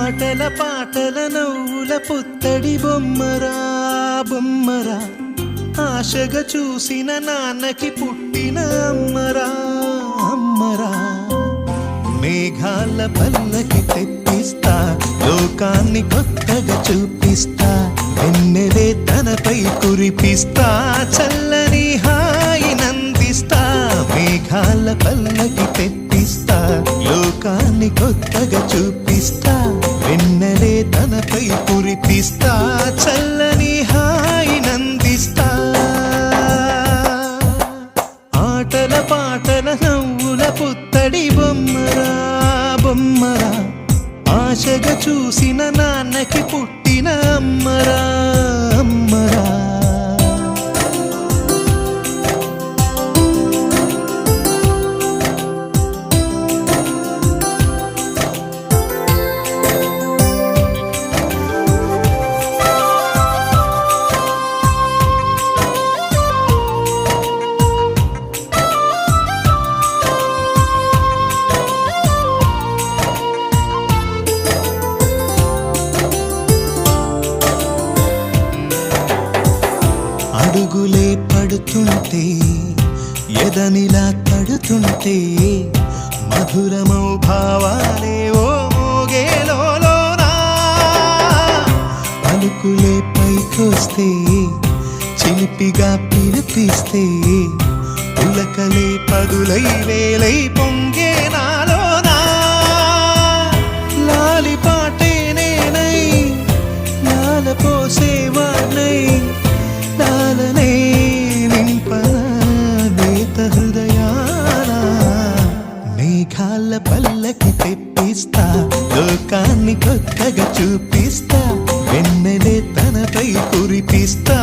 ఆటల పాటల నవ్వుల పుత్తడి బొమ్మరా బొమ్మరా, ఆశగా చూసిన నాన్నకి పుట్టిన అమ్మరా అమ్మరా. మేఘాల పల్లకి తెప్పిస్తా, లోకాన్ని కొత్తగా చూపిస్తా, వెన్నెలే తనపై కురిపిస్తా, చల్లని హాయి నందిస్తా. మేఘాల పల్లకి తెప్పిస్తా, లోకాన్ని కొత్తగా చూపిస్తా, వెన్నెలే తనపై కురిపిస్తా, చల్లని హాయి నందిస్తా. ఆటల పాటల నవ్వుల పుత్తడి బొమ్మరా బొమ్మరా, ఆశగా చూసిన నాన్నకి పుట్టిన అమ్మరా అమ్మరా. అడుగులే పడుతుంటే, ఎదనిలా తడుతుంటే, మధురమౌ భావాలే ఓ మోగేలోనా. పలుకులే పైకొస్తే, చిలిపిగా పిలిపిస్తే, ఉలకలే పదులై వేలై పొంగే నాలోనా. లాలి పాటే నేనై లాల పోసేవాణ్ణై, లాలనే నింపనా నేత హృదయాన. మేఘాల పల్లకి తెప్పిస్తా, లోకాన్ని కొత్తగా చూపిస్తా, వెన్నెలే తనపై కురిపిస్తా,